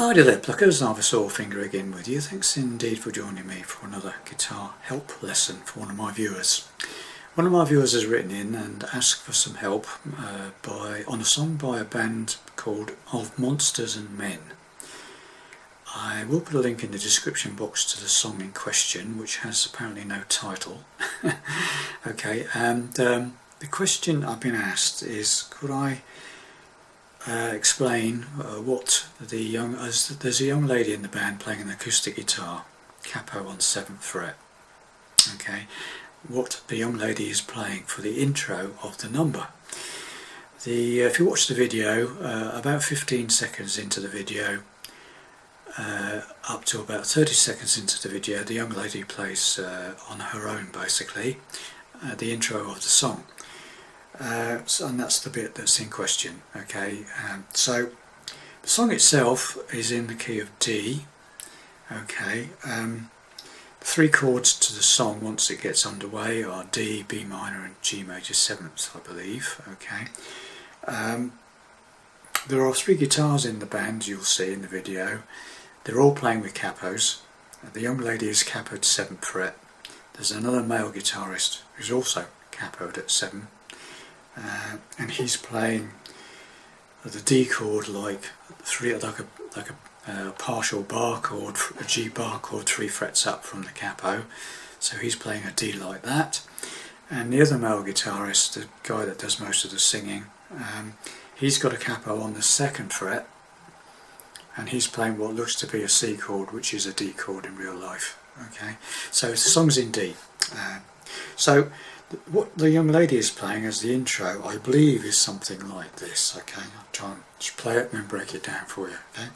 Hi there, pluckers. I've a sore finger again with you. Thanks indeed for joining me for another guitar help lesson for one of my viewers. One of my viewers has written in and asked for some help on a song by a band called Of Monsters and Men. I will put a link in the description box to the song in question, which has apparently no title. Okay, and the question I've been asked is, could I explain what there's a young lady in the band playing an acoustic guitar, capo on 7th fret. Okay, what the young lady is playing for the intro of the number. If you watch the video, about 15 seconds into the video, up to about 30 seconds into the video, the young lady plays on her own basically the intro of the song. And that's the bit that's in question. Okay, so the song itself is in the key of D. Okay, the three chords to the song once it gets underway are D, B minor and G major 7th, I believe. Okay, there are three guitars in the band, you'll see in the video. They're all playing with capos. The young lady is capoed 7th fret. There's another male guitarist who's also capoed at 7. And he's playing the D chord like a partial bar chord, a G bar chord 3 frets up from the capo. So he's playing a D like that. And the other male guitarist, the guy that does most of the singing, he's got a capo on the 2nd fret, and he's playing what looks to be a C chord, which is a D chord in real life. Okay, so the song's in D. So what the young lady is playing as the intro, I believe, is something like this. Okay, I'll try and just play it and then break it down for you. Okay.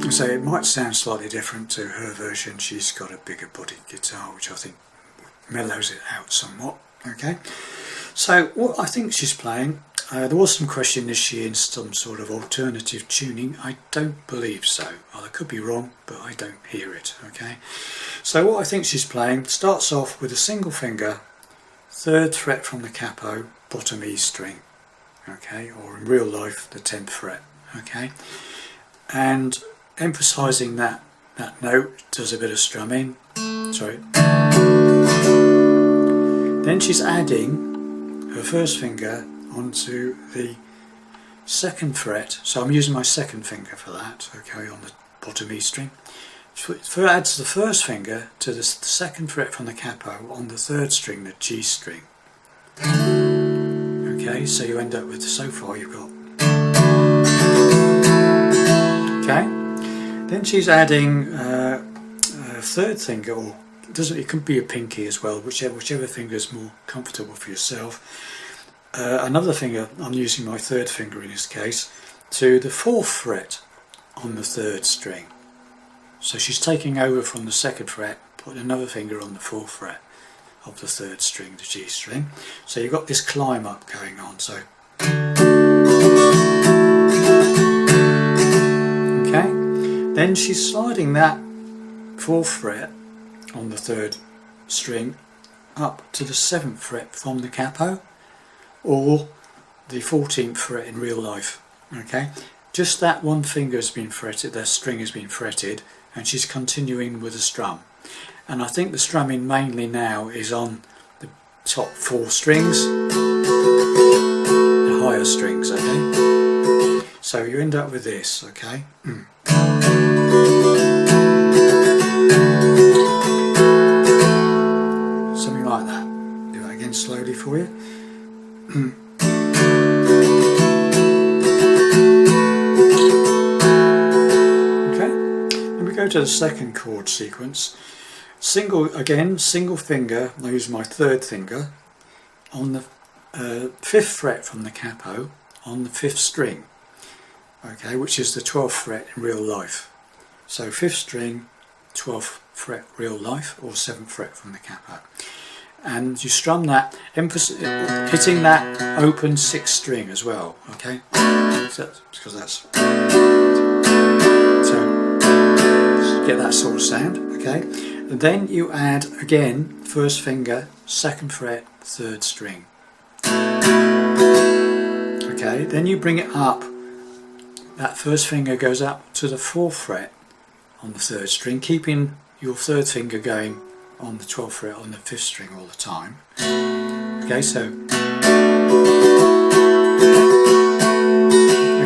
So it might sound slightly different to her version. She's got a bigger body guitar, which I think mellows it out somewhat. Okay, so what I think she's playing, there was some question, is she in some sort of alternative tuning? I don't believe so. Well, I could be wrong, but I don't hear it. Okay, so what I think she's playing starts off with a single finger, 3rd fret from the capo, bottom E string. Okay, or in real life the 10th fret. Okay, and emphasising that note, does a bit of strumming. Sorry. Then she's adding her 1st finger onto the 2nd fret. So I'm using my 2nd finger for that. Okay, on the bottom E string. She adds the 1st finger to the 2nd fret from the capo on the 3rd string, the G string. Okay, so you end up with, so far you've got. Okay. Then she's adding a 3rd finger, or it could be a pinky as well, whichever finger is more comfortable for yourself. Another finger, I'm using my 3rd finger in this case, to the 4th fret on the 3rd string. So she's taking over from the 2nd fret, putting another finger on the 4th fret of the 3rd string, the G string. So you've got this climb up going on. So. Okay. Then she's sliding that 4th fret on the 3rd string up to the 7th fret from the capo, or the 14th fret in real life. Okay, just that one finger has been fretted, that string has been fretted, and she's continuing with a strum. And I think the strumming mainly now is on the top 4 strings, the higher strings. Okay, so you end up with this. Okay. Something like that. Do that again slowly for you. Okay, then we go to the 2nd chord sequence. Single finger, I use my 3rd finger on the 5th fret from the capo on the 5th string. Okay, which is the 12th fret in real life. So 5th string, 12th fret real life, or 7th fret from the capo. and you strum that, hitting that open 6th string as well, okay? So, because that's, so get that sort of sound, okay? And then you add again 1st finger, 2nd fret, 3rd string. Okay, then you bring it up, that 1st finger goes up to the 4th fret on the 3rd string, keeping your 3rd finger going on the 12th fret on the 5th string all the time. Okay, so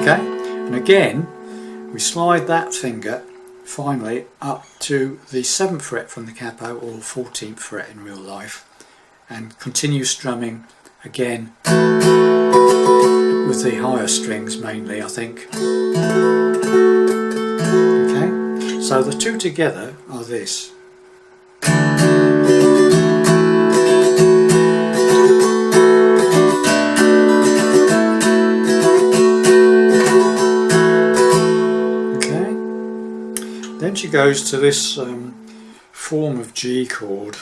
okay, and again we slide that finger finally up to the 7th fret from the capo, or 14th fret in real life, and continue strumming again with the higher strings mainly, I think. Okay, so the two together are this. Then she goes to this form of G chord.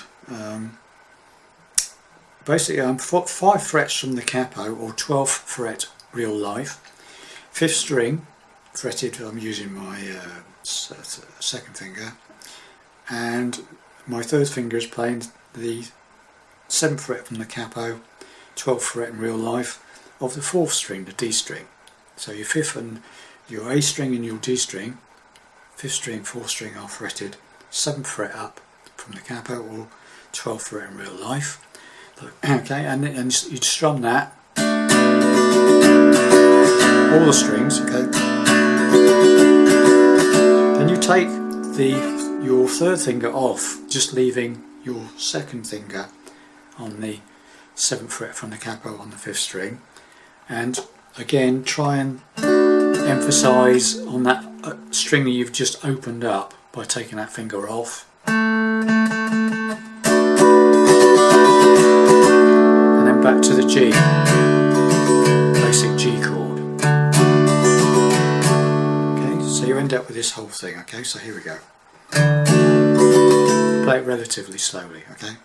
Basically I'm 5 frets from the capo, or 12th fret real life, 5th string fretted, I'm using my 2nd finger, and my 3rd finger is playing the 7th fret from the capo, 12th fret in real life of the 4th string, the D string. So your 5th and your A string and your D string, 5th string, 4th string are fretted, 7th fret up from the capo, or 12th fret in real life. Okay, and you strum that, all the strings, okay. Then you take your 3rd finger off, just leaving your 2nd finger on the 7th fret from the capo on the 5th string, and again try and emphasise on that string that you've just opened up by taking that finger off, and then back to the G, basic G chord. Okay, so you end up with this whole thing. Okay, so here we go. Play it relatively slowly, okay?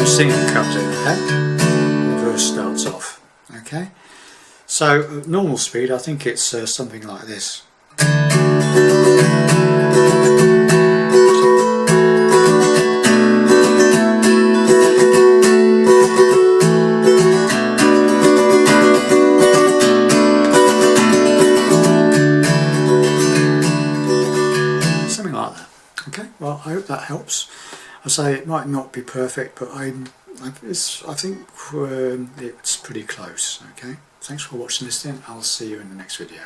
Singing comes in, okay? The verse starts off, okay? So at normal speed I think it's something like this. Something like that. Okay, well I hope that helps. I say it might not be perfect, but I think it's pretty close. Okay, thanks for watching this. Then I'll see you in the next video.